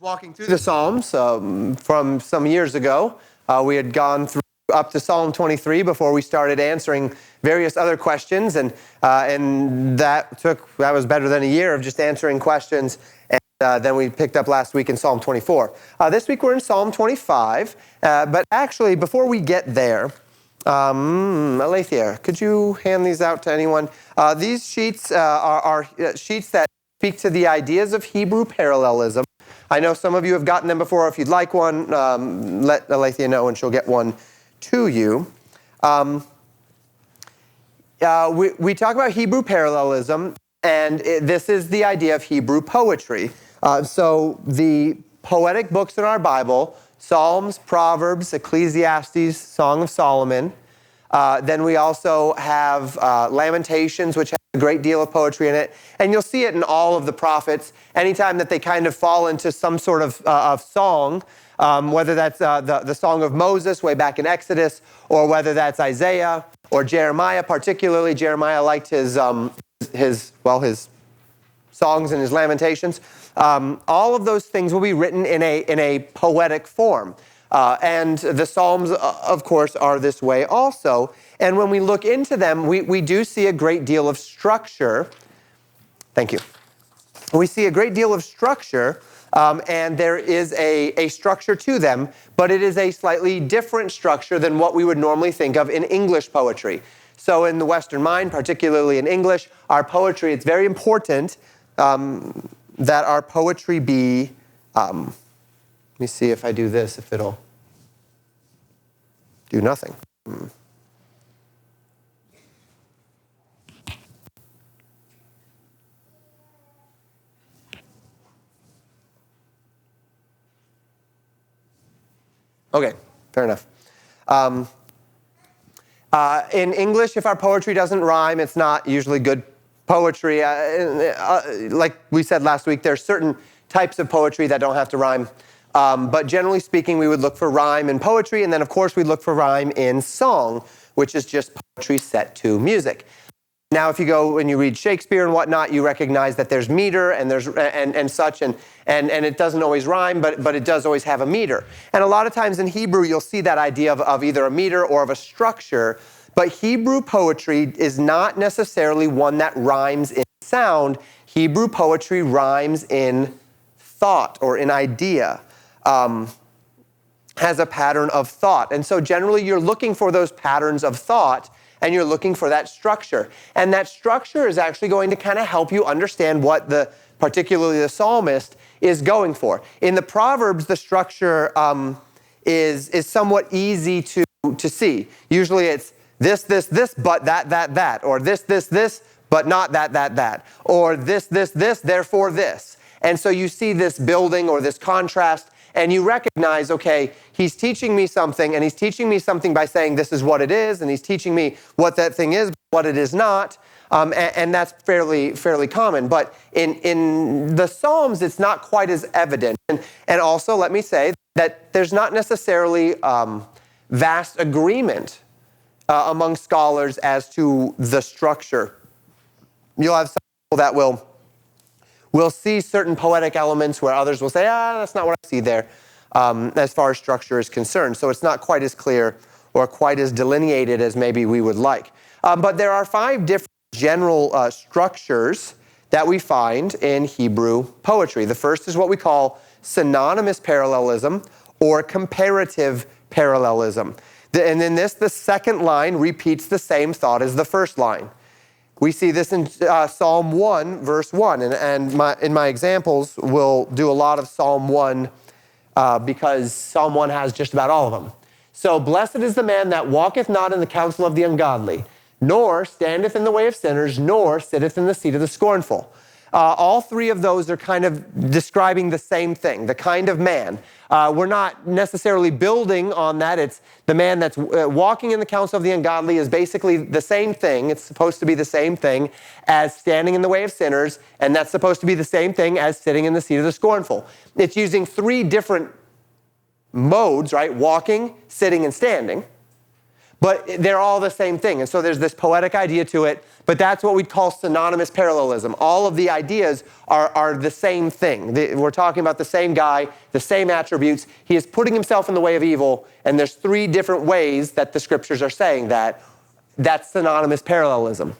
Walking through the Psalms from some years ago. We had gone through up to Psalm 23 before we started answering various other questions, and that was better than a year of just answering questions. And then we picked up last week in Psalm 24. This week we're in Psalm 25, but actually before we get there, Alethea, could you hand these out to anyone? These sheets are sheets that speak to the ideas of Hebrew parallelism. I know some of you have gotten them before. If you'd like one, let Alethea know and she'll get one to you. We talk about Hebrew parallelism, and this is the idea of Hebrew poetry. So the poetic books in our Bible, Psalms, Proverbs, Ecclesiastes, Song of Solomon. Then we also have Lamentations, which has a great deal of poetry in it. And you'll see it in all of the prophets. Anytime that they kind of fall into some sort of song, whether that's the Song of Moses way back in Exodus, or whether that's Isaiah or Jeremiah, particularly Jeremiah liked his songs and his lamentations. All of those things will be written in a poetic form. And the Psalms, of course, are this way also. And when we look into them, we do see a great deal of structure. Thank you. We see a great deal of structure, and there is a structure to them, but it is a slightly different structure than what we would normally think of in English poetry. So in the Western mind, particularly in English, our poetry, it's very important that our poetry be... let me see if I do this, if it'll do nothing. Okay, fair enough. In English, if our poetry doesn't rhyme, it's not usually good poetry. Like we said last week, there's certain types of poetry that don't have to rhyme. But generally speaking, we would look for rhyme in poetry, and then of course we'd look for rhyme in song, which is just poetry set to music. Now, if you go and you read Shakespeare and whatnot, you recognize that there's meter and there's and such, and it doesn't always rhyme, but it does always have a meter. And a lot of times in Hebrew, you'll see that idea of either a meter or of a structure. But Hebrew poetry is not necessarily one that rhymes in sound. Hebrew poetry rhymes in thought or in idea. Has a pattern of thought. And so generally you're looking for those patterns of thought, and you're looking for that structure. And that structure is actually going to kind of help you understand what particularly the psalmist is going for. In the Proverbs, the structure is somewhat easy to see. Usually it's this, but that, or this, but not that, or this, therefore this. And so you see this building or this contrast, and you recognize, okay, he's teaching me something, and he's teaching me something by saying this is what it is, and he's teaching me what that thing is, what it is not, and that's fairly common. But in the Psalms, it's not quite as evident. And also, let me say that there's not necessarily vast agreement among scholars as to the structure. You'll have some people that will see certain poetic elements where others will say, that's not what I see there, as far as structure is concerned. So it's not quite as clear or quite as delineated as maybe we would like. But there are 5 different general structures that we find in Hebrew poetry. The first is what we call synonymous parallelism or comparative parallelism. And in this, the second line repeats the same thought as the first line. We see this in Psalm 1, verse 1, and in my examples, we'll do a lot of Psalm 1 because Psalm 1 has just about all of them. So, blessed is the man that walketh not in the counsel of the ungodly, nor standeth in the way of sinners, nor sitteth in the seat of the scornful. All 3 of those are kind of describing the same thing, the kind of man. We're not necessarily building on that. It's the man that's walking in the counsel of the ungodly is basically the same thing. It's supposed to be the same thing as standing in the way of sinners, and that's supposed to be the same thing as sitting in the seat of the scornful. It's using 3 different modes, right? Walking, sitting, and standing. but they're all the same thing. And so there's this poetic idea to it, but that's what we'd call synonymous parallelism. All of the ideas are the same thing. We're talking about the same guy, the same attributes. He is putting himself in the way of evil, and there's three different ways that the scriptures are saying that. That's synonymous parallelism.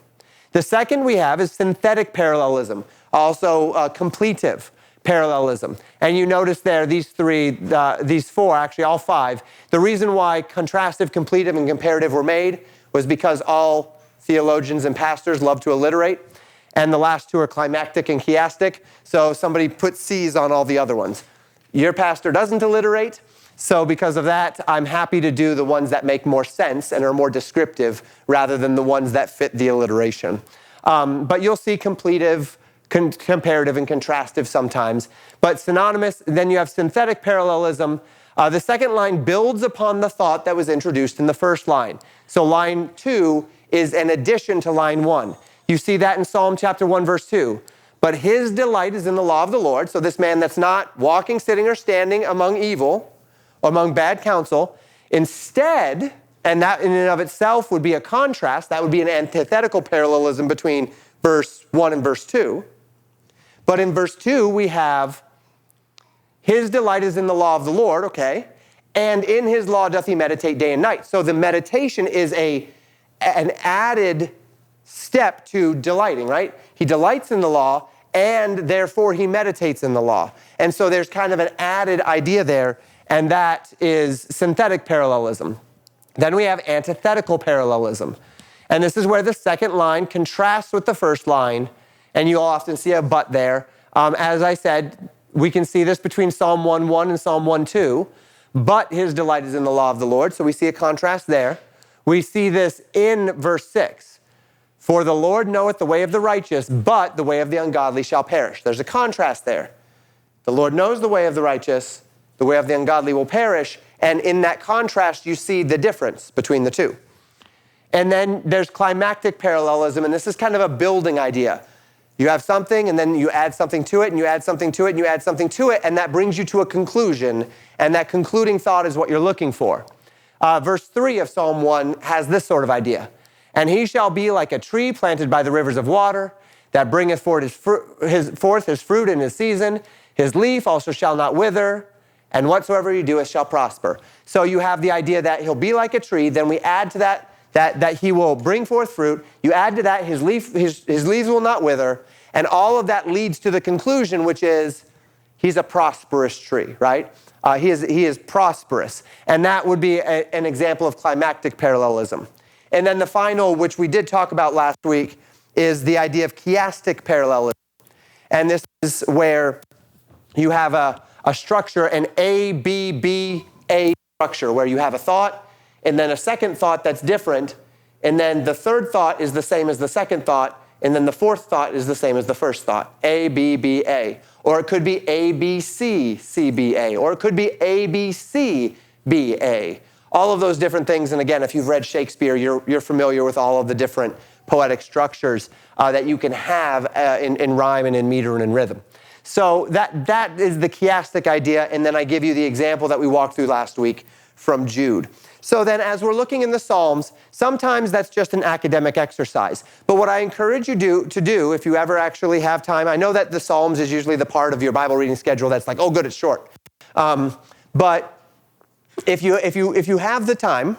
The second we have is synthetic parallelism, also completive parallelism. And you notice there, these four, actually all five, the reason why contrastive, completive, and comparative were made was because all theologians and pastors love to alliterate, and the last two are climactic and chiastic, so somebody put C's on all the other ones. Your pastor doesn't alliterate, so because of that, I'm happy to do the ones that make more sense and are more descriptive rather than the ones that fit the alliteration. But you'll see completive, comparative, and contrastive sometimes. But synonymous, then you have synthetic parallelism. The second line builds upon the thought that was introduced in the first line. So line 2 is an addition to line 1. You see that in Psalm chapter 1, verse 2. But his delight is in the law of the Lord. So this man that's not walking, sitting, or standing among evil, among bad counsel. Instead, and that in and of itself would be a contrast, that would be an antithetical parallelism between verse 1 and verse 2. But in verse 2, we have, his delight is in the law of the Lord, okay, and in his law doth he meditate day and night. So the meditation is an added step to delighting, right? He delights in the law, and therefore he meditates in the law. And so there's kind of an added idea there, and that is synthetic parallelism. Then we have antithetical parallelism. And this is where the second line contrasts with the first line, and you'll often see a but there. As I said, we can see this between Psalm 1:1 and Psalm 1:2. But his delight is in the law of the Lord, so we see a contrast there. We see this in verse 6. For the Lord knoweth the way of the righteous, but the way of the ungodly shall perish. There's a contrast there. The Lord knows the way of the righteous, the way of the ungodly will perish, and in that contrast, you see the difference between the two. And then there's climactic parallelism, and this is kind of a building idea. You have something, and then you add something to it, and you add something to it, and you add something to it, and that brings you to a conclusion, and that concluding thought is what you're looking for. Verse 3 of Psalm 1 has this sort of idea. And he shall be like a tree planted by the rivers of water, that bringeth forth his fruit in his season. His leaf also shall not wither, and whatsoever he doeth shall prosper. So you have the idea that he'll be like a tree, then we add to that he will bring forth fruit. You add to that his leaves will not wither, and all of that leads to the conclusion, which is he's a prosperous tree, right? He is prosperous, and that would be an example of climactic parallelism. And then the final, which we did talk about last week, is the idea of chiastic parallelism. And this is where you have a structure, an A, B, B, A structure, where you have a thought, and then a second thought that's different, and then the third thought is the same as the second thought, and then the fourth thought is the same as the first thought. A, B, B, A. Or it could be A, B, C, C, B, A. Or it could be A, B, C, B, A. All of those different things, and again, if you've read Shakespeare, you're familiar with all of the different poetic structures that you can have in rhyme and in meter and in rhythm. So that is the chiastic idea, and then I give you the example that we walked through last week from Jude. So then as we're looking in the Psalms, sometimes that's just an academic exercise. But what I encourage you to do, if you ever actually have time, I know that the Psalms is usually the part of your Bible reading schedule that's like, oh good, it's short. But if you have the time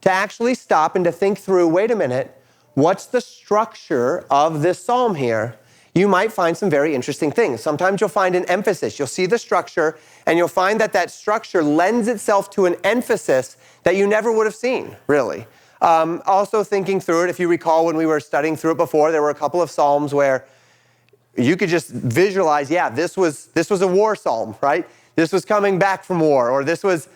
to actually stop and to think through, wait a minute, what's the structure of this psalm here? You might find some very interesting things. Sometimes you'll find an emphasis. You'll see the structure, and you'll find that structure lends itself to an emphasis that you never would have seen, really. Also thinking through it, if you recall when we were studying through it before, there were a couple of psalms where you could just visualize, yeah, this was a war psalm, right? This was coming back from war, or this was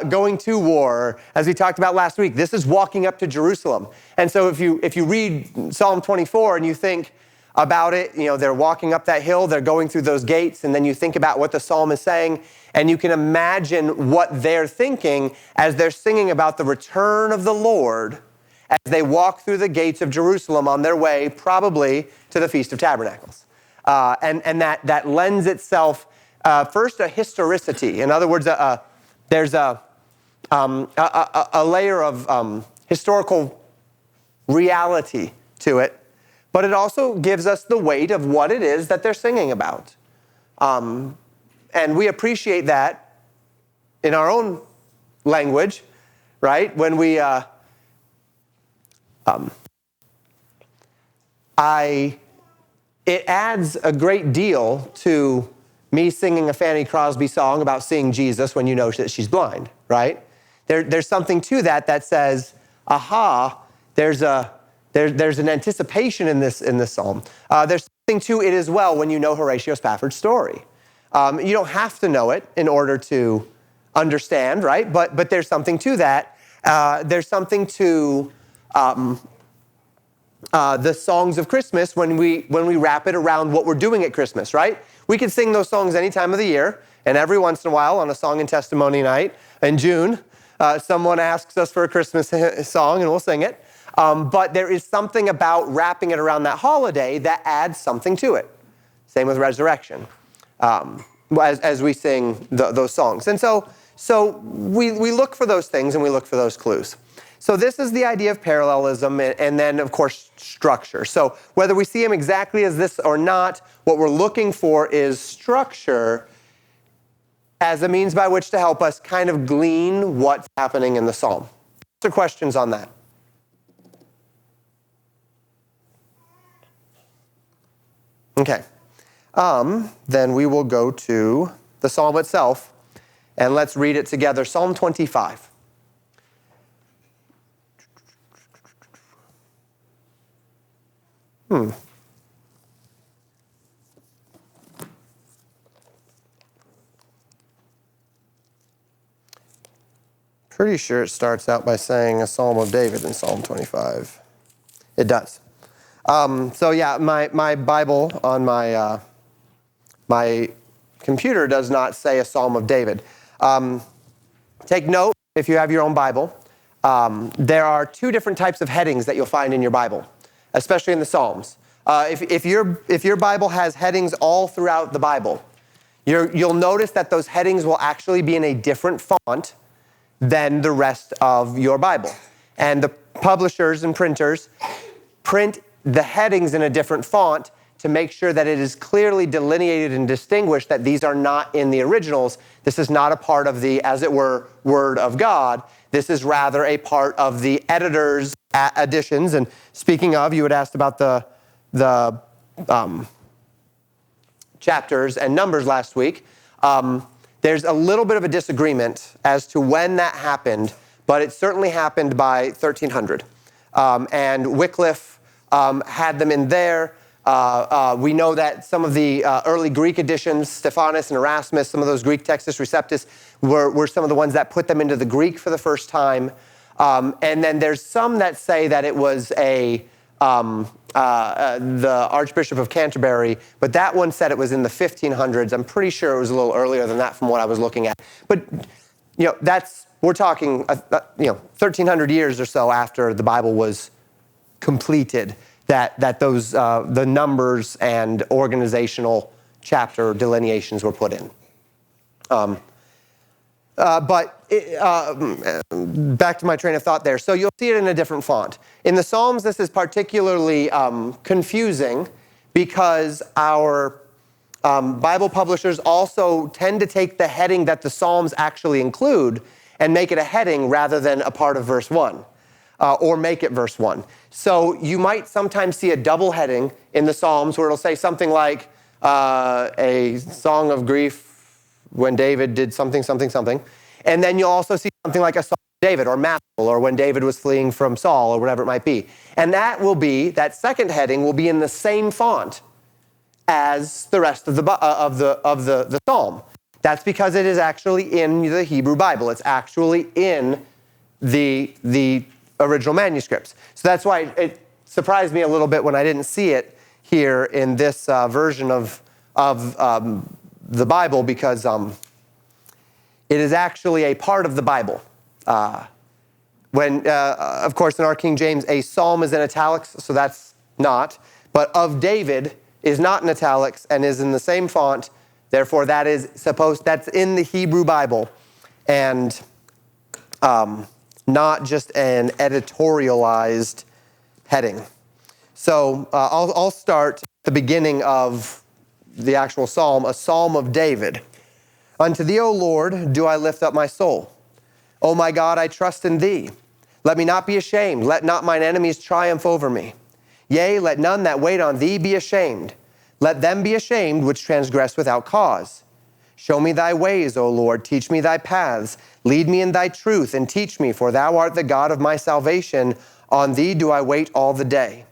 going to war, or as we talked about last week, this is walking up to Jerusalem. And so if you read Psalm 24 and you think about it, they're walking up that hill, they're going through those gates, and then you think about what the psalm is saying, and you can imagine what they're thinking as they're singing about the return of the Lord as they walk through the gates of Jerusalem on their way probably to the Feast of Tabernacles. And that lends itself first a historicity. In other words, there's a layer of historical reality to it, but it also gives us the weight of what it is that they're singing about. And we appreciate that in our own language, right? When we, it adds a great deal to me singing a Fanny Crosby song about seeing Jesus when you know that she's blind, right? There's something to that says, aha, there's an anticipation in this psalm. There's something to it as well when you know Horatio Spafford's story. You don't have to know it in order to understand, right? But there's something to that. There's something to the songs of Christmas when we wrap it around what we're doing at Christmas, right? We can sing those songs any time of the year, and every once in a while on a Song and Testimony night in June, someone asks us for a Christmas song and we'll sing it. But there is something about wrapping it around that holiday that adds something to it. Same with Resurrection, as we sing those songs. And so we look for those things and we look for those clues. So this is the idea of parallelism and then, of course, structure. So whether we see them exactly as this or not, what we're looking for is structure as a means by which to help us kind of glean what's happening in the psalm. Answer questions on that. Okay. Then we will go to the psalm itself, and let's read it together. Psalm 25. Pretty sure it starts out by saying a Psalm of David in Psalm 25. It does. So yeah, my Bible on my my computer does not say a Psalm of David. Take note, if you have your own Bible, there are two different types of headings that you'll find in your Bible, especially in the Psalms. If your Bible has headings all throughout the Bible, you'll notice that those headings will actually be in a different font than the rest of your Bible. And the publishers and printers print the headings in a different font to make sure that it is clearly delineated and distinguished that these are not in the originals. This is not a part of the, as it were, Word of God. This is rather a part of the editor's additions. And speaking of, you had asked about the chapters and numbers last week. There's a little bit of a disagreement as to when that happened, but it certainly happened by 1300. And Wikler had them in there. We know that some of the early Greek editions, Stephanus and Erasmus, some of those Greek Textus Receptus were some of the ones that put them into the Greek for the first time. And then there's some that say that it was the Archbishop of Canterbury, but that one said it was in the 1500s. I'm pretty sure it was a little earlier than that from what I was looking at. But we're talking 1300 years or so after the Bible was completed, that those the numbers and organizational chapter delineations were put in. Back to my train of thought there. So you'll see it in a different font. In the Psalms, this is particularly confusing because our Bible publishers also tend to take the heading that the Psalms actually include and make it a heading rather than a part of verse 1, or make it verse 1. So you might sometimes see a double heading in the Psalms where it'll say something like a song of grief when David did something, something, something. And then you'll also see something like a Song of David or Matthew, or when David was fleeing from Saul, or whatever it might be. And that second heading will be in the same font as the rest of the psalm. That's because it is actually in the Hebrew Bible. It's actually in the original manuscripts. So that's why it surprised me a little bit when I didn't see it here in this version of the Bible, because it is actually a part of the Bible. Of course, in our King James, a psalm is in italics, so that's not. But of David is not in italics and is in the same font. Therefore, that's in the Hebrew Bible. And not just an editorialized heading. So I'll start at the beginning of the actual psalm, a psalm of David. Unto thee, O Lord, do I lift up my soul. O my God, I trust in thee. Let me not be ashamed. Let not mine enemies triumph over me. Yea, let none that wait on thee be ashamed. Let them be ashamed which transgress without cause. Show me thy ways, O Lord. Teach me thy paths. Lead me in thy truth and teach me, for thou art the God of my salvation. On thee do I wait all the day.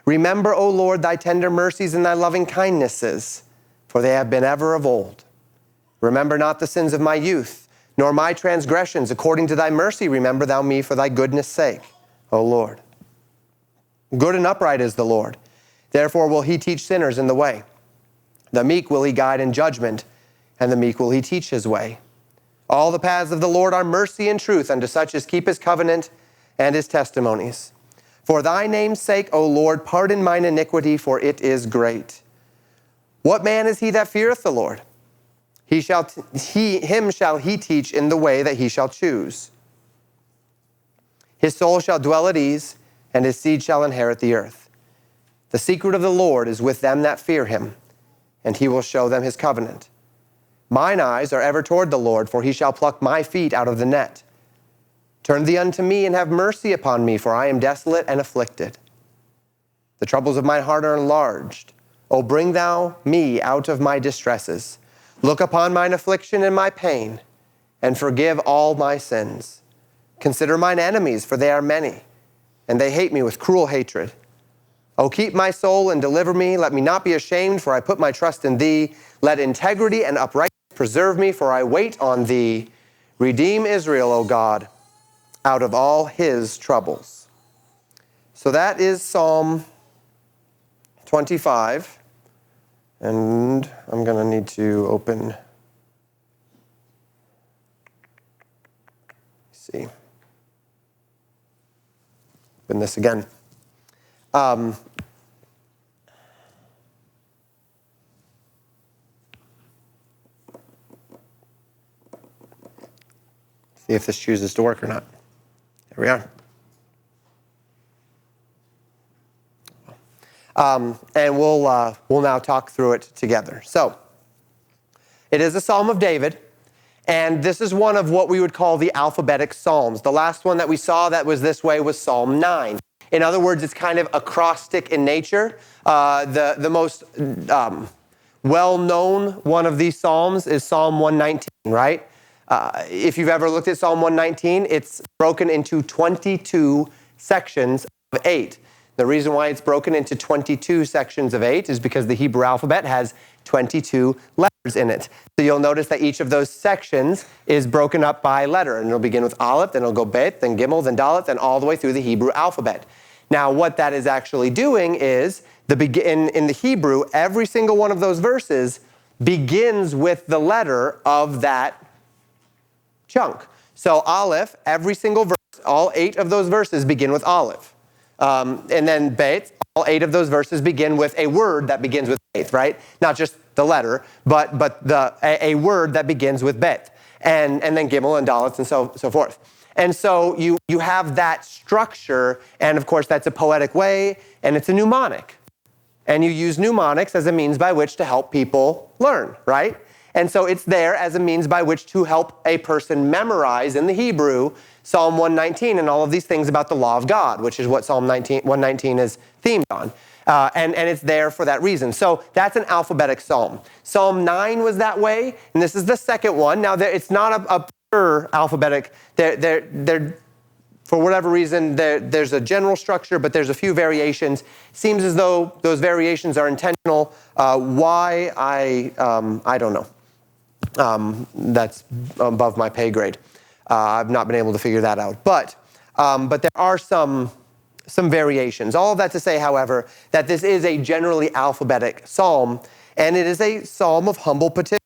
Remember, O Lord, thy tender mercies and thy loving kindnesses, for they have been ever of old. Remember not the sins of my youth, nor my transgressions. According to thy mercy, remember thou me for thy goodness' sake, O Lord. Good and upright is the Lord. Therefore will he teach sinners in the way. The meek will he guide in judgment, and the meek will he teach his way. All the paths of the Lord are mercy and truth unto such as keep his covenant and his testimonies. For thy name's sake, O Lord, pardon mine iniquity, for it is great. What man is he that feareth the Lord? Him shall he teach in the way that he shall choose. His soul shall dwell at ease, and his seed shall inherit the earth. The secret of the Lord is with them that fear him, and he will show them his covenant. Mine eyes are ever toward the Lord, for he shall pluck my feet out of the net. Turn thee unto me, and have mercy upon me, for I am desolate and afflicted. The troubles of mine heart are enlarged. O bring thou me out of my distresses. Look upon mine affliction and my pain, and forgive all my sins. Consider mine enemies, for they are many, and they hate me with cruel hatred. O keep my soul and deliver me. Let me not be ashamed, for I put my trust in thee. Let integrity and uprightness preserve me, for I wait on thee. Redeem Israel, O God, out of all his troubles. So that is Psalm 25. And I'm going to need to open, open this again. See if this chooses to work or not. There we are. And we'll now talk through it together. So, it is a Psalm of David, and this is one of what we would call the alphabetic Psalms. The last one that we saw that was this way was Psalm 9. In other words, it's kind of acrostic in nature. The most well-known one of these Psalms is Psalm 119, right? If you've ever looked at Psalm 119, it's broken into 22 sections of 8. The reason why it's broken into 22 sections of 8 is because the Hebrew alphabet has 22 letters in it. So you'll notice that each of those sections is broken up by letter. And it'll begin with Aleph, then it'll go Bet, then Gimel, then Dalet, then all the way through the Hebrew alphabet. Now, what that is actually doing is, in the Hebrew, every single one of those verses begins with the letter of that chunk. So Aleph, every single verse, all 8 of those verses begin with Aleph. And then Bet, all 8 of those verses begin with a word that begins with Bet, right? Not just the letter, but a word that begins with Bet. And then Gimel and Dalet and so forth. And so you have that structure, and of course that's a poetic way, and it's a mnemonic. And you use mnemonics as a means by which to help people learn, right? And so it's there as a means by which to help a person memorize in the Hebrew Psalm 119 and all of these things about the law of God, which is what Psalm 119 is themed on. And it's there for that reason. So that's an alphabetic psalm. Psalm 9 was that way, and this is the second one. Now, it's not a pure alphabetic. For whatever reason, there's a general structure, but there's a few variations. Seems as though those variations are intentional. Why? I don't know. That's above my pay grade. I've not been able to figure that out. But there are some variations. All of that to say, however, that this is a generally alphabetic psalm, and it is a psalm of humble petition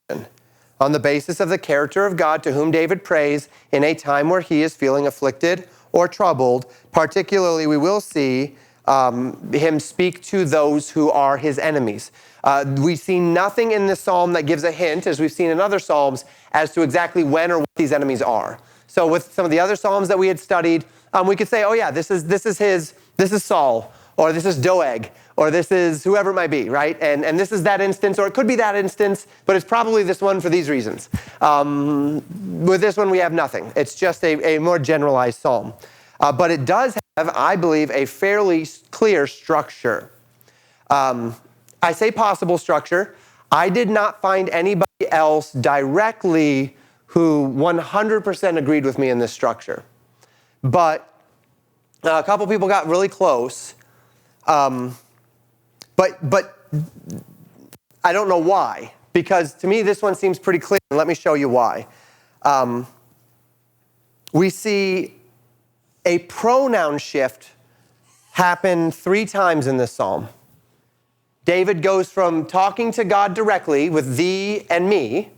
on the basis of the character of God to whom David prays in a time where he is feeling afflicted or troubled. Particularly, we will see him speak to those who are his enemies. We see nothing in this psalm that gives a hint, as we've seen in other psalms, as to exactly when or what these enemies are. So with some of the other psalms that we had studied, we could say, oh yeah, this is Saul, or this is Doeg, or this is whoever it might be, right? And this is that instance, or it could be that instance, but it's probably this one for these reasons. With this one, we have nothing. It's just a more generalized psalm. But it does have, I believe, a fairly clear structure. I say possible structure. I did not find anybody else directly who 100% agreed with me in this structure. But a couple people got really close. But I don't know why, because to me this one seems pretty clear. Let me show you why. We see a pronoun shift happen 3 times in this psalm. David goes from talking to God directly with thee and me,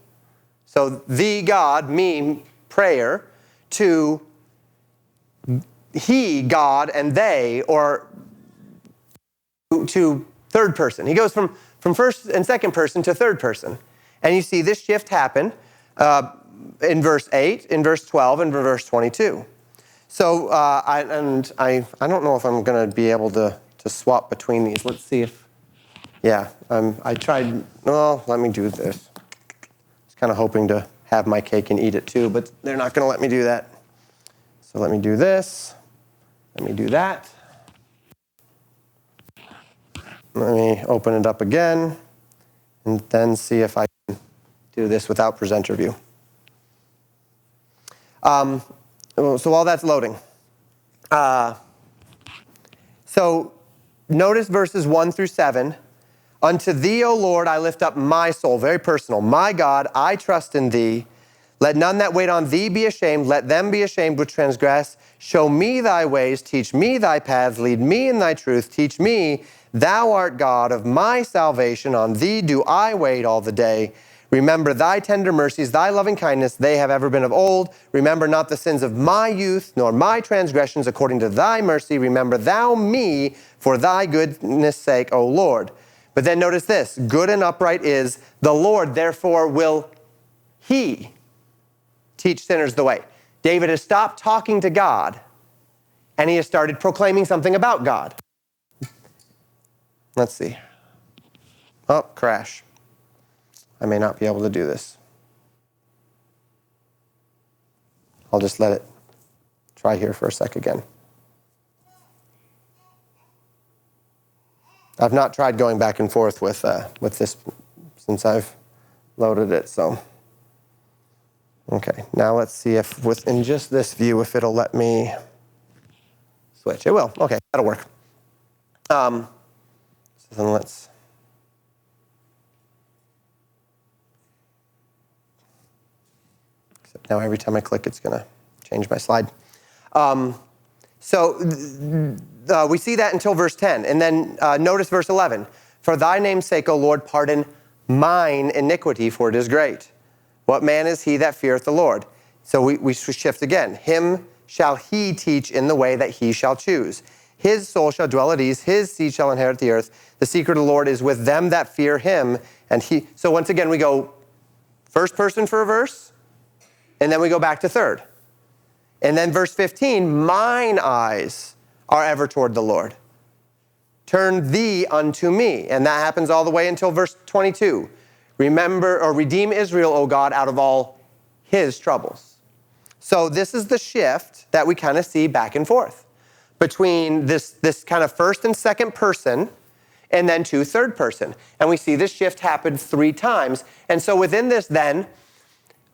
so thee, God, me, prayer, to he, God, and they, or to third person. He goes from first and second person to third person. And you see this shift happen in verse 8, in verse 12, and verse 22. So I don't know if I'm going to be able to swap between these. Let's see if, yeah, I tried, well, let me do this. I was kind of hoping to have my cake and eat it too, but they're not going to let me do that. So let me do this. Let me do that. Let me open it up again and then see if I can do this without presenter view. So while that's loading. So notice verses 1 through 7. Unto thee, O Lord, I lift up my soul. Very personal. My God, I trust in thee. Let none that wait on thee be ashamed. Let them be ashamed which transgress. Show me thy ways. Teach me thy paths. Lead me in thy truth. Teach me, thou art God of my salvation. On thee do I wait all the day. Remember thy tender mercies, thy loving kindness, they have ever been of old. Remember not the sins of my youth, nor my transgressions according to thy mercy. Remember thou me for thy goodness' sake, O Lord. But then notice this, good and upright is the Lord, therefore will he teach sinners the way. David has stopped talking to God, and he has started proclaiming something about God. Let's see. Oh, crash. I may not be able to do this. I'll just let it try here for a sec again. I've not tried going back and forth with this since I've loaded it, so. Okay, now let's see if within just this view, if it'll let me switch. It will, okay, that'll work. So then let's. Except now every time I click, it's gonna change my slide. We see that until verse 10. And then notice verse 11. For thy name's sake, O Lord, pardon mine iniquity, for it is great. What man is he that feareth the Lord? So we shift again. Him shall he teach in the way that he shall choose. His soul shall dwell at ease. His seed shall inherit the earth. The secret of the Lord is with them that fear him. And he. So once again, we go first person for a verse, and then we go back to third. And then verse 15, mine eyes are ever toward the Lord. Turn thee unto me. And that happens all the way until verse 22. Remember or redeem Israel, O God, out of all his troubles. So this is the shift that we kind of see back and forth between this kind of first and second person and then to third person. And we see this shift happen 3 times. And so within this then,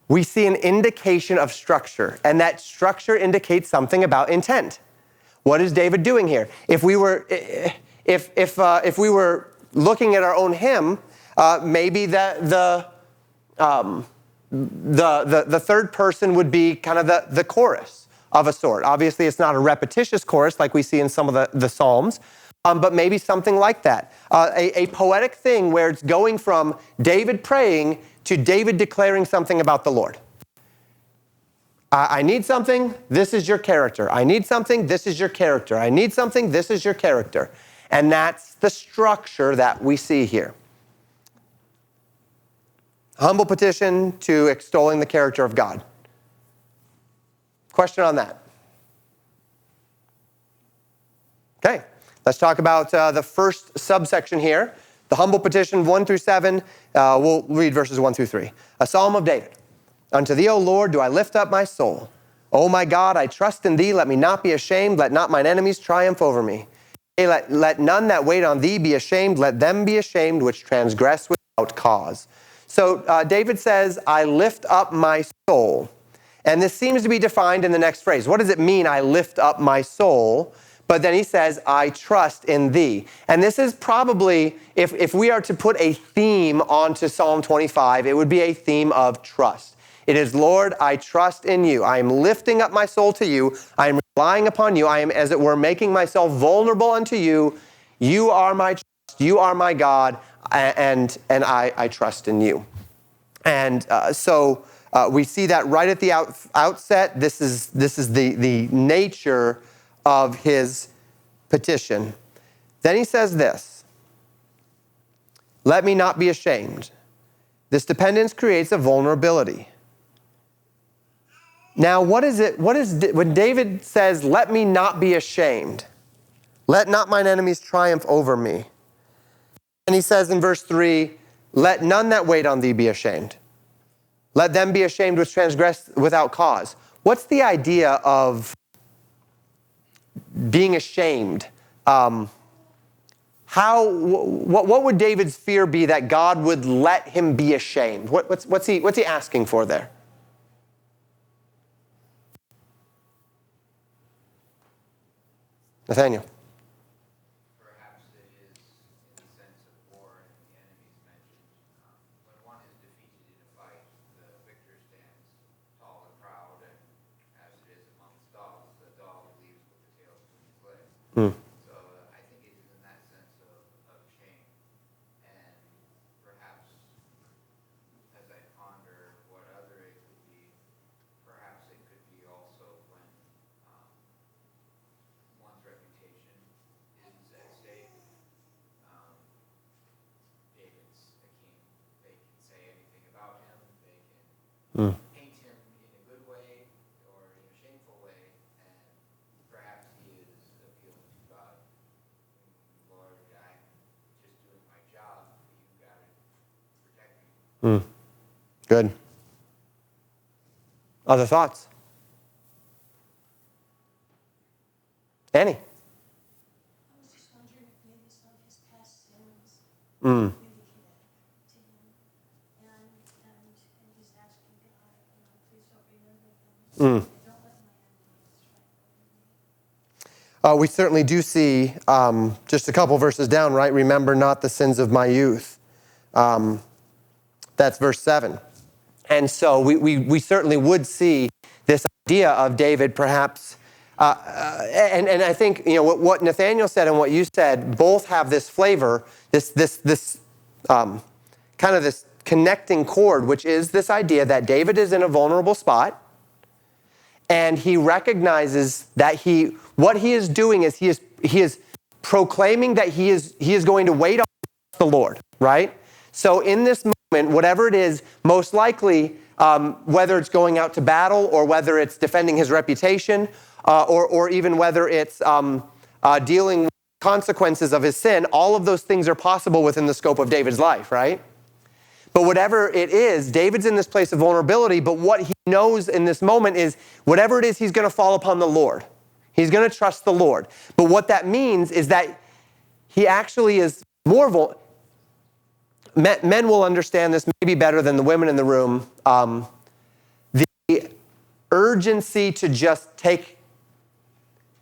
we see an indication of structure, and that structure indicates something about intent. What is David doing here? If we were looking at our own hymn, maybe the third person would be kind of the chorus of a sort. Obviously, it's not a repetitious chorus like we see in some of the Psalms, but maybe something like that. A poetic thing where it's going from David praying to David declaring something about the Lord. I need something, this is your character. I need something, this is your character. I need something, this is your character. And that's the structure that we see here. Humble petition to extolling the character of God. Question on that? Okay, let's talk about the first subsection here. The humble petition, 1 through 7. We'll read verses 1 through 3. A psalm of David. Unto thee, O Lord, do I lift up my soul. O my God, I trust in thee. Let me not be ashamed. Let not mine enemies triumph over me. Let none that wait on thee be ashamed. Let them be ashamed which transgress without cause. So David says, I lift up my soul. And this seems to be defined in the next phrase. What does it mean, I lift up my soul? But then he says, I trust in thee. And this is probably, if we are to put a theme onto Psalm 25, it would be a theme of trust. It is, Lord, I trust in you. I am lifting up my soul to you. I am relying upon you. I am, as it were, making myself vulnerable unto you. You are my trust. You are my God. And I trust in you. And so we see that right at the outset. This is the nature of his petition. Then he says this, let me not be ashamed. This dependence creates a vulnerability. Now, when David says, let me not be ashamed, let not mine enemies triumph over me. And he says in verse 3, let none that wait on thee be ashamed. Let them be ashamed which transgress without cause. What's the idea of being ashamed? What would David's fear be that God would let him be ashamed? What's he asking for there? Nathaniel. Perhaps it is in the sense of war and the enemies mentioned. When one is defeated in a fight, the victor stands tall and proud, and as it is amongst dogs, the dog leaves with the tail between his legs. So I think it is in that sense of shame. And perhaps as I ponder what other it could be, perhaps it could be also when one's reputation is at stake. David's a king. They can say anything about him. They can paint him in a good way or in a shameful way, and perhaps he is appealing to God. Lord, I'm just doing my job. You got to protect me. Good. Other thoughts? Annie? I was just wondering if maybe some of his past sins really connect to him. And he's asking God, please don't remember them. Don't let my enemies triumph over me. We certainly do see just a couple verses down, right? Remember not the sins of my youth. That's verse 7. And so we certainly would see this idea of David perhaps, and I think what Nathaniel said and what you said both have this flavor, this kind of this connecting chord, which is this idea that David is in a vulnerable spot, and he recognizes that what he is doing is he is proclaiming that he is going to wait on the Lord, right? So in this moment, whatever it is, most likely, whether it's going out to battle or whether it's defending his reputation, or even whether it's dealing with consequences of his sin, all of those things are possible within the scope of David's life, right? But whatever it is, David's in this place of vulnerability, but what he knows in this moment is whatever it is, he's going to fall upon the Lord. He's going to trust the Lord. But what that means is that he actually is more vulnerable. Men will understand this maybe better than the women in the room. The urgency to just take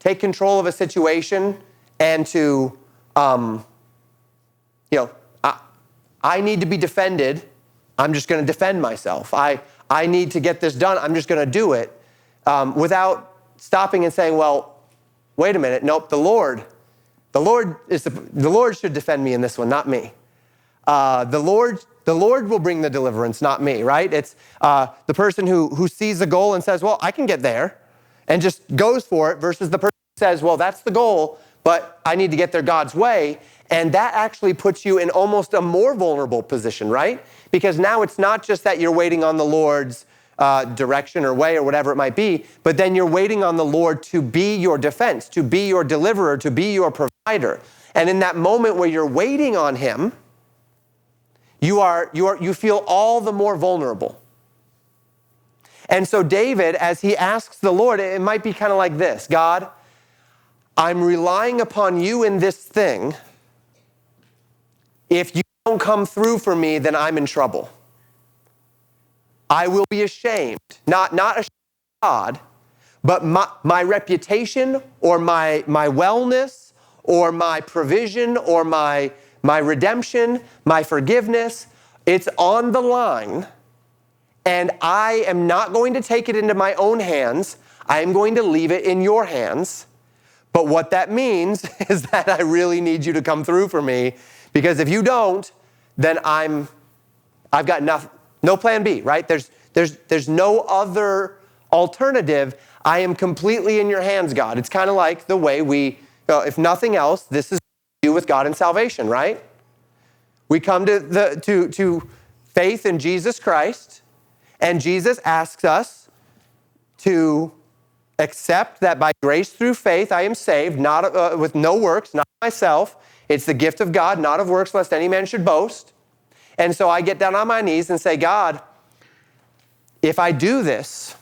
control of a situation and to, I need to be defended. I'm just going to defend myself. I need to get this done. I'm just going to do it without stopping and saying, well, wait a minute. Nope, the Lord should defend me in this one, not me. The Lord will bring the deliverance, not me, right? It's the person who sees the goal and says, well, I can get there, and just goes for it, versus the person who says, well, that's the goal, but I need to get there God's way. And that actually puts you in almost a more vulnerable position, right? Because now it's not just that you're waiting on the Lord's direction or way or whatever it might be, but then you're waiting on the Lord to be your defense, to be your deliverer, to be your provider. And in that moment where you're waiting on him, you feel all the more vulnerable. And so David, as he asks the Lord, it might be kind of like this: God, I'm relying upon you in this thing. If you don't come through for me, then I'm in trouble. I will be ashamed. Not ashamed of God, but my reputation or my wellness or my provision or my redemption, my forgiveness, it's on the line. And I am not going to take it into my own hands. I am going to leave it in your hands. But what that means is that I really need you to come through for me, because if you don't, then I've got no plan B, right? There's no other alternative. I am completely in your hands, God. It's kind of like the way if nothing else, this is what we do with God and salvation, right? We come to faith in Jesus Christ, and Jesus asks us to accept that by grace through faith I am saved, not with no works, not myself. It's the gift of God, not of works, lest any man should boast. And so I get down on my knees and say, God, if I do this,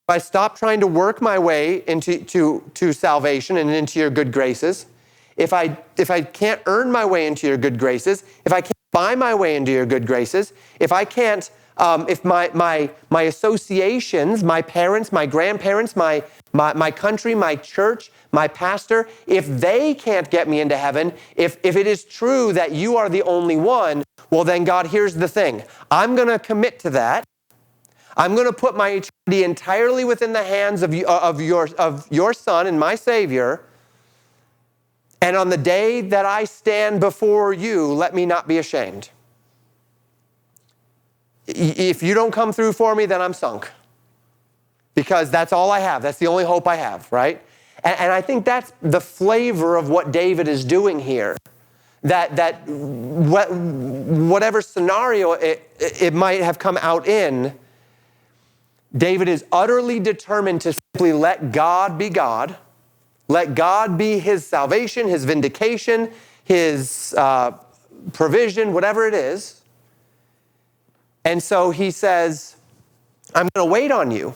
if I stop trying to work my way to salvation and into your good graces, if I can't earn my way into your good graces, if I can't buy my way into your good graces, if I can't, if my associations, my parents, my grandparents, my country, my church, my pastor, if they can't get me into heaven, if it is true that you are the only one, well then God, here's the thing. I'm going to commit to that. I'm going to put my eternity entirely within the hands of your Son and my Savior. And on the day that I stand before you, let me not be ashamed. If you don't come through for me, then I'm sunk. Because that's all I have. That's the only hope I have, right? And I think that's the flavor of what David is doing here. That whatever scenario it might have come out in, David is utterly determined to simply let God be God. Let God be his salvation, his vindication, his provision, whatever it is. And so he says, I'm going to wait on you.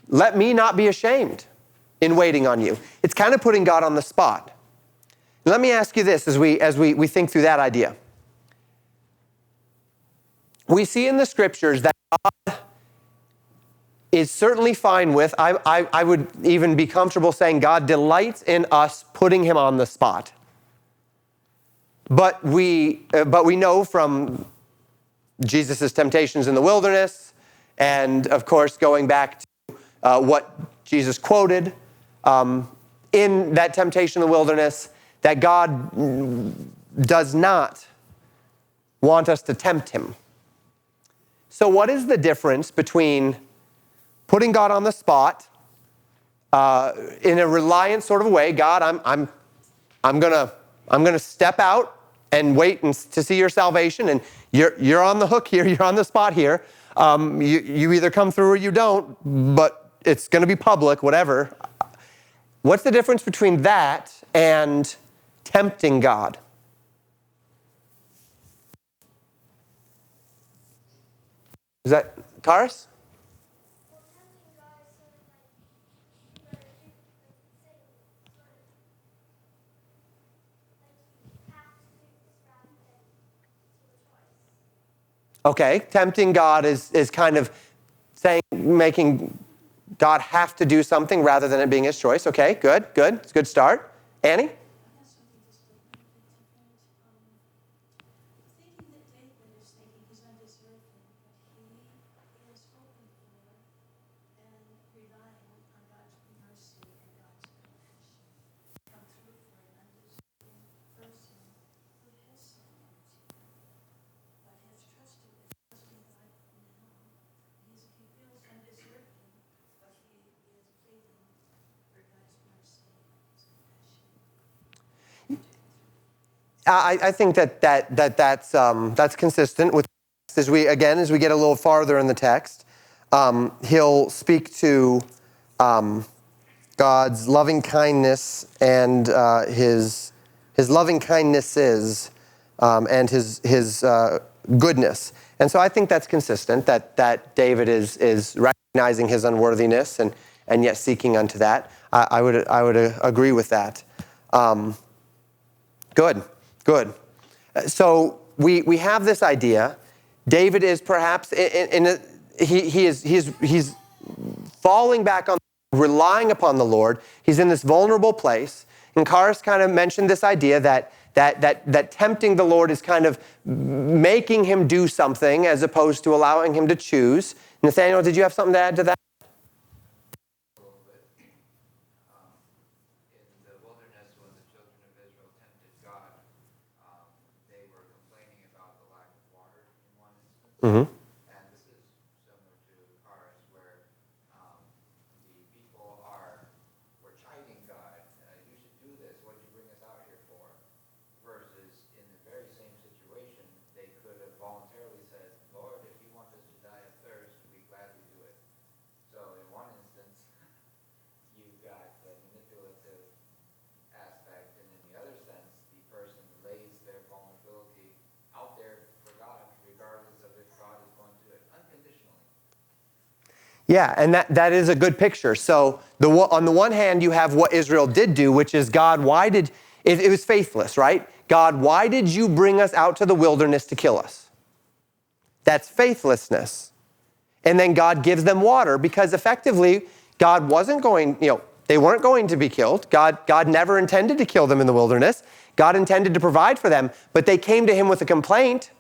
Let me not be ashamed in waiting on you. It's kind of putting God on the spot. Let me ask you this as we think through that idea. We see in the scriptures that God is certainly fine with, I would even be comfortable saying God delights in us putting him on the spot. But we know from Jesus' temptations in the wilderness, and of course going back to what Jesus quoted in that temptation in the wilderness, that God does not want us to tempt him. So what is the difference between putting God on the spot in a reliant sort of way? God, I'm gonna step out and wait to see your salvation, and you're on the hook here, you're on the spot here. You either come through or you don't, but it's going to be public, whatever. What's the difference between that and tempting God? Is that Taurus? Okay, tempting God is kind of making God have to do something rather than it being his choice. Okay, good. It's a good start. Annie? Thinking that David is thinking he's undeserving, but he is hoping for and relying on God's mercy and God's compassion to come through for an undeserving person who has sinned against him, but has trusted God now. He feels undeserving, but he is pleading for God's mercy and his compassion. I think that's consistent with as we get a little farther in the text. He'll speak to God's loving kindness and his loving kindnesses and his goodness. And so I think that's consistent, that David is recognizing his unworthiness and yet seeking unto that. I would agree with that. Good. So we have this idea. David is perhaps he's falling back on, relying upon the Lord. He's in this vulnerable place. And Karis kind of mentioned this idea that tempting the Lord is kind of making him do something as opposed to allowing him to choose. Nathaniel, did you have something to add to that? A little bit. In the wilderness, when the children of Israel tempted God, they were complaining about the lack of water in one instance. Mm-hmm. And this is similar to ours, where the people were chiding God, you should do this, what did you bring us out here for? Versus in the very same situation, they could have voluntarily said, Lord, if you want us to die of thirst, we gladly do it. So in one instance, you've got the manipulative aspect, and in the other sense, the person lays their vulnerability out there for God, regardless of if God is going to do it unconditionally. Yeah, and that is a good picture. So on the one hand, you have what Israel did do, which is God, it was faithless, right? God, why did you bring us out to the wilderness to kill us? That's faithlessness. And then God gives them water because effectively God wasn't going, they weren't going to be killed. God never intended to kill them in the wilderness. God intended to provide for them, but they came to him with a complaint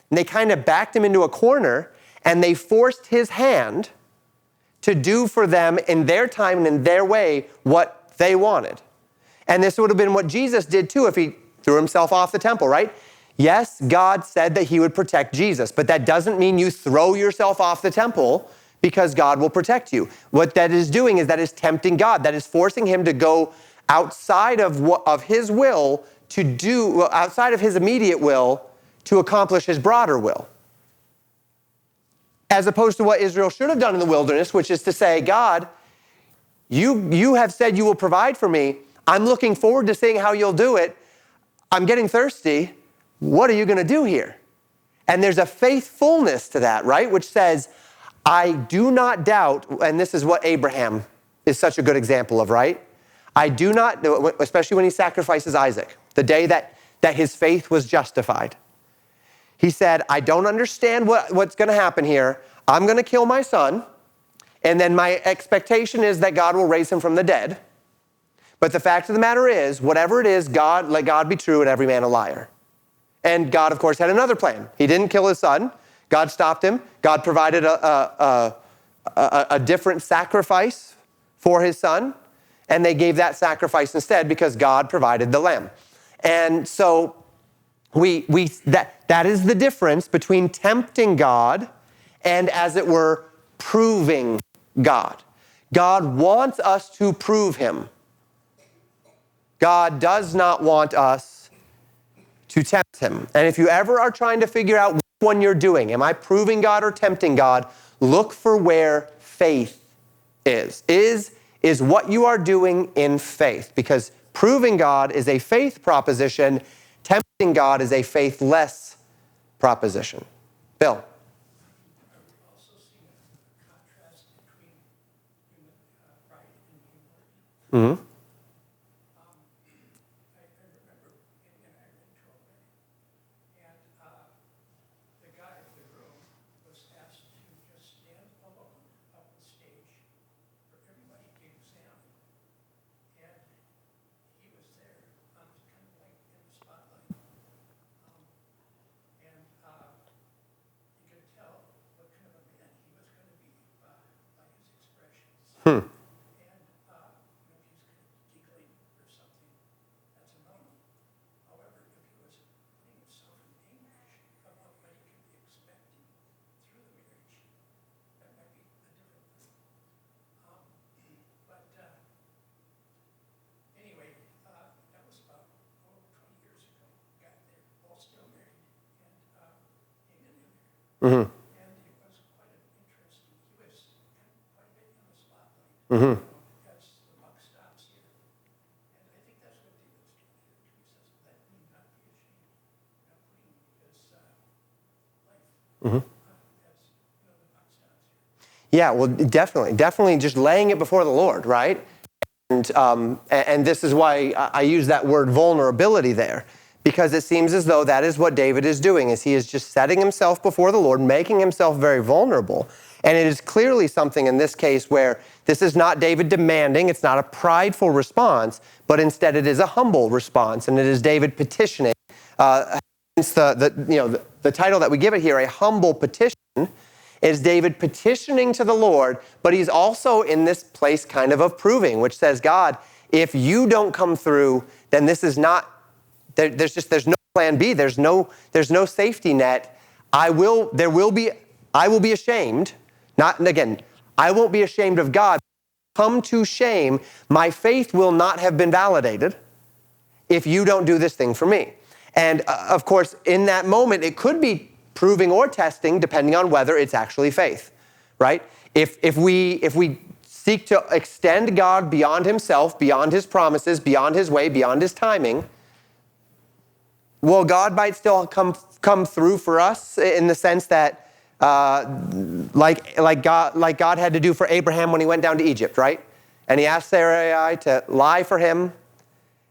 and they kind of backed him into a corner and they forced his hand to do for them in their time and in their way what they wanted. And this would have been what Jesus did too if he threw himself off the temple, right? Yes, God said that he would protect Jesus, but that doesn't mean you throw yourself off the temple because God will protect you. What that is doing is that is tempting God. That is forcing him to go outside of his will outside of his immediate will to accomplish his broader will. As opposed to what Israel should have done in the wilderness, which is to say, God, you have said you will provide for me. I'm looking forward to seeing how you'll do it. I'm getting thirsty. What are you going to do here? And there's a faithfulness to that, right? Which says, I do not doubt, and this is what Abraham is such a good example of, right? I do not, especially when he sacrifices Isaac, the day that his faith was justified. He said, I don't understand what's going to happen here. I'm going to kill my son, and then my expectation is that God will raise him from the dead. But the fact of the matter is, whatever it is, let God be true and every man a liar. And God, of course, had another plan. He didn't kill his son. God stopped him. God provided a different sacrifice for his son, and they gave that sacrifice instead because God provided the lamb. And so that is the difference between tempting God and, as it were, proving God. God wants us to prove him. God does not want us to tempt him. And if you ever are trying to figure out which one you're doing, am I proving God or tempting God, look for where faith is. Is what you are doing in faith. Because proving God is a faith proposition. Tempting God is a faithless proposition. Bill. I would also see a contrast between human pride and humility. Mm-hmm. I remember getting an Ireland tour, and the guy in the room was asked to just stand alone up the stage for everybody to examine. And he was there, kind of like in the spotlight. And you could tell what kind of a man he was going to be by his expressions. Hmm. And if he's And it was quite an interesting, he was quite a bit in the spotlight, as the buck stops here. And I think that's what David's doing here. He says, let me not be ashamed, not putting his life, as, the buck stops here. Yeah, well, definitely just laying it before the Lord, right? And this is why I use that word vulnerability there, because it seems as though that is what David is doing, is he is just setting himself before the Lord, making himself very vulnerable. And it is clearly something in this case where this is not David demanding, it's not a prideful response, but instead it is a humble response, and it is David petitioning. Hence the title that we give it here, a humble petition, is David petitioning to the Lord, but he's also in this place kind of proving, which says, God, if you don't come through, then this is not, there's no plan B, there's no safety net. I will be ashamed, I won't be ashamed of God. Come to shame, my faith will not have been validated if you don't do this thing for me. And of course, in that moment, it could be proving or testing, depending on whether it's actually faith, right? If we seek to extend God beyond himself, beyond his promises, beyond his way, beyond his timing, well, God might still come through for us in the sense that, like God had to do for Abraham when he went down to Egypt, right? And he asked Sarai to lie for him,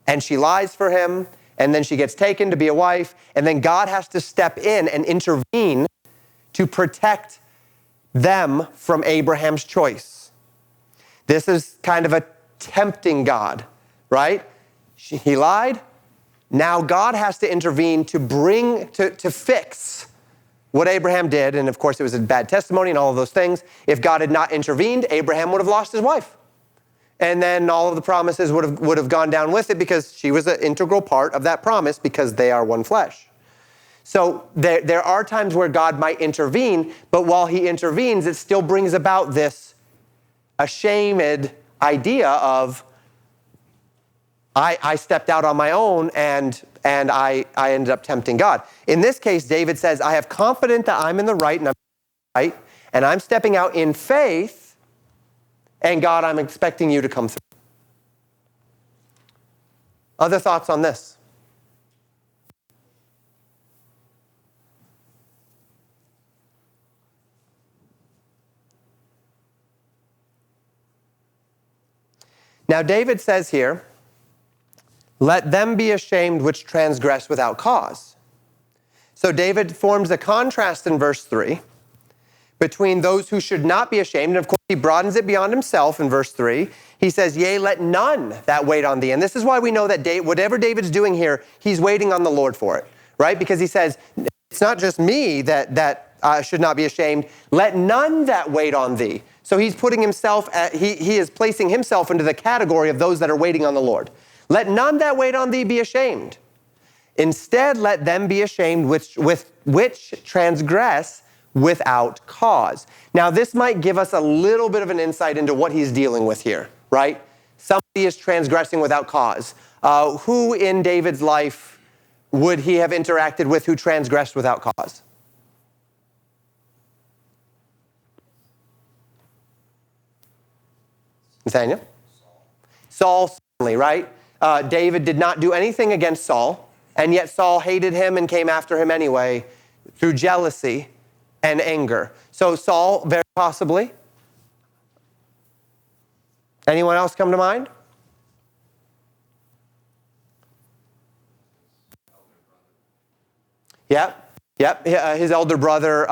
and she lies for him, and then she gets taken to be a wife, and then God has to step in and intervene to protect them from Abraham's choice. This is kind of a tempting God, right? He lied. Now God has to intervene to fix what Abraham did, and of course it was a bad testimony and all of those things. If God had not intervened, Abraham would have lost his wife. And then all of the promises would have gone down with it, because she was an integral part of that promise, because they are one flesh. So there are times where God might intervene, but while he intervenes, it still brings about this ashamed idea of, I stepped out on my own and I ended up tempting God. In this case, David says, I have confidence that I'm in the right and I'm stepping out in faith. And God, I'm expecting you to come through. Other thoughts on this? Now, David says here, let them be ashamed which transgress without cause. So David forms a contrast in verse 3 between those who should not be ashamed. And of course, he broadens it beyond himself in verse 3. He says, yea, let none that wait on thee. And this is why we know that whatever David's doing here, he's waiting on the Lord for it, right? Because he says, it's not just me that should not be ashamed. Let none that wait on thee. So he's putting himself, he is placing himself into the category of those that are waiting on the Lord. Let none that wait on thee be ashamed. Instead, let them be ashamed which transgress without cause. Now, this might give us a little bit of an insight into what he's dealing with here, right? Somebody is transgressing without cause. Who in David's life would he have interacted with who transgressed without cause? Nathaniel? Saul, certainly, right? David did not do anything against Saul, and yet Saul hated him and came after him anyway through jealousy and anger. So Saul, very possibly. Anyone else come to mind? Yep. His elder brother,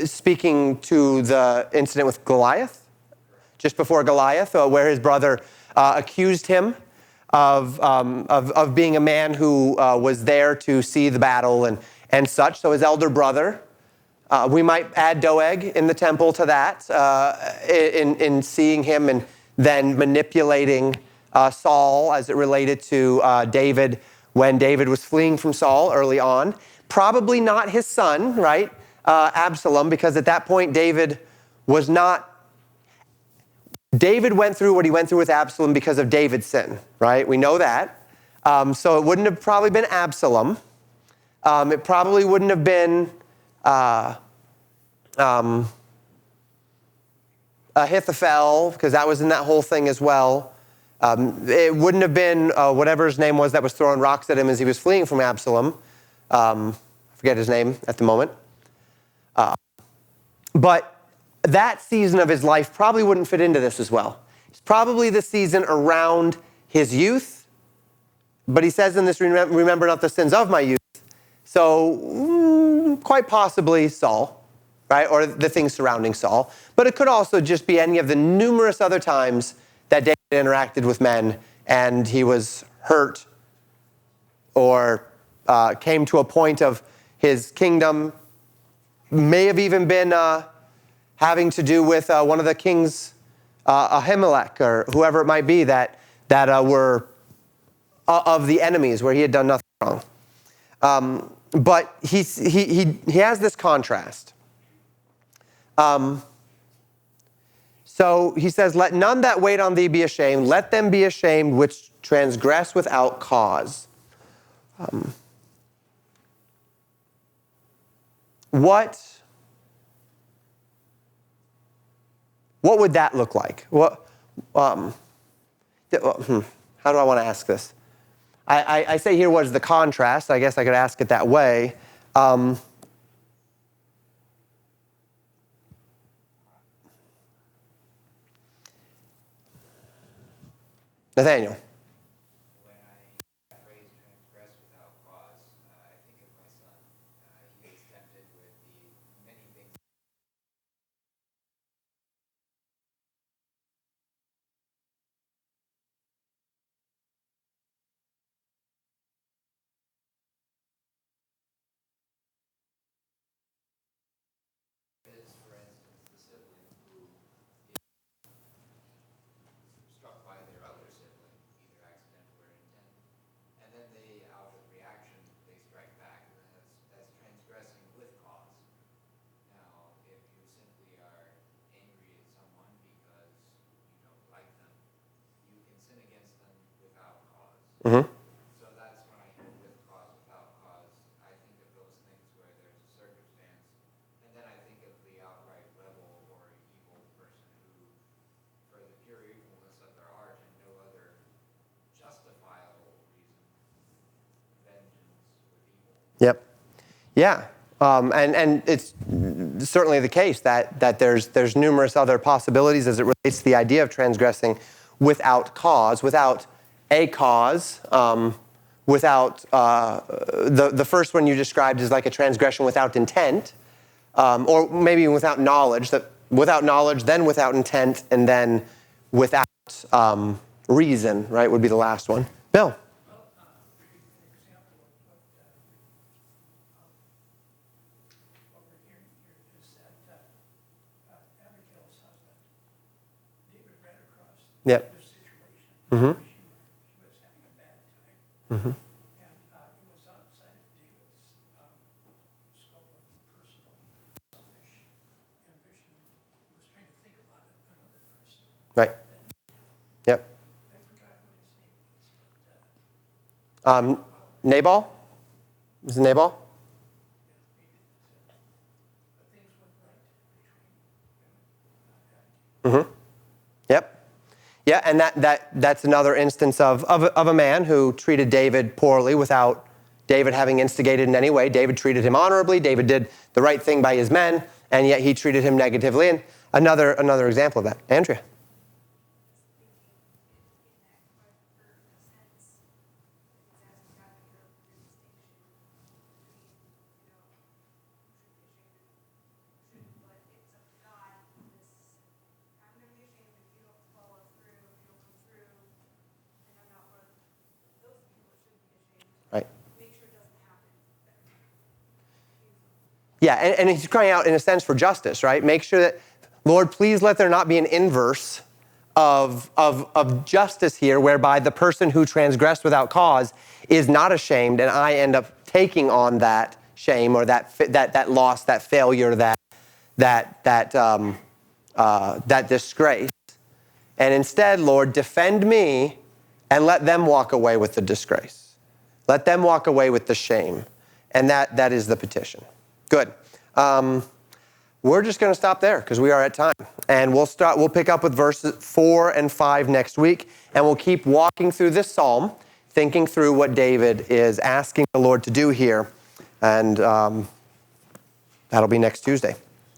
speaking to the incident with Goliath, just before Goliath, where his brother accused him of being a man who was there to see the battle and such. So his elder brother. We might add Doeg in the temple to that, in seeing him and then manipulating Saul as it related to David when David was fleeing from Saul early on. Probably not his son, right? Absalom, because at that point David went through what he went through with Absalom because of David's sin, right? We know that. So it wouldn't have probably been Absalom. It probably wouldn't have been Ahithophel, because that was in that whole thing as well. It wouldn't have been whatever his name was that was throwing rocks at him as he was fleeing from Absalom. I forget his name at the moment. But that season of his life probably wouldn't fit into this as well. It's probably the season around his youth. But he says in this, remember not the sins of my youth. So quite possibly Saul, right? Or the things surrounding Saul. But it could also just be any of the numerous other times that David interacted with men and he was hurt or came to a point of his kingdom. May have even been having to do with one of the kings, Ahimelech or whoever it might be that were of the enemies where he had done nothing wrong. But he has this contrast. So he says, let none that wait on thee be ashamed. Let them be ashamed which transgress without cause. What would that look like? How do I want to ask this? I say here, what is the contrast? I guess I could ask it that way. Nathaniel. When I phrase transgress without cause, I think of my son. He was tempted with the many things. Is, for instance, the sibling who is struck by their other sibling, either accidental or intent, and then they, out of reaction, they strike back. And that's transgressing with cause. Now, if you simply are angry at someone because you don't like them, you can sin against them without cause. Mm-hmm. So that's when I hear with cause, without cause, I think of those things where there's a circumstance, and then I think of the outright rebel or evil person who, for the pure evilness of their heart and no other justifiable reason, vengeance with evil. Yep. Yeah. And it's certainly the case that there's numerous other possibilities as it relates to the idea of transgressing without cause, without a cause, without the first one you described is like a transgression without intent, or maybe without knowledge, that without knowledge, then without intent, and then without reason, right, would be the last one. Bill. What we're hearing here is that Abigail's husband, David, ran across Yep. this situation. Mm-hmm. She was having a bad time, Mm-hmm. and it was outside of David's scope of personal selfish ambition. He was trying to think about another person. Right. Yep. I forgot what his name was, but Nabal? Is it Nabal? but things went right between him and Abigail. Mm-hmm. Yep. Yeah, and that's another instance of a man who treated David poorly without David having instigated in any way. David treated him honorably. David did the right thing by his men, and yet he treated him negatively. And another example of that. Andrea. Right. Yeah, and he's crying out in a sense for justice, right? Make sure that, Lord, please let there not be an inverse of justice here, whereby the person who transgressed without cause is not ashamed, and I end up taking on that shame or that loss, that failure, that disgrace. And instead, Lord, defend me and let them walk away with the disgrace. Let them walk away with the shame. And that is the petition. Good. we're just going to stop there because we are at time. And we'll pick up with verses 4 and 5 next week, and we'll keep walking through this psalm, thinking through what David is asking the Lord to do here. And that'll be next Tuesday.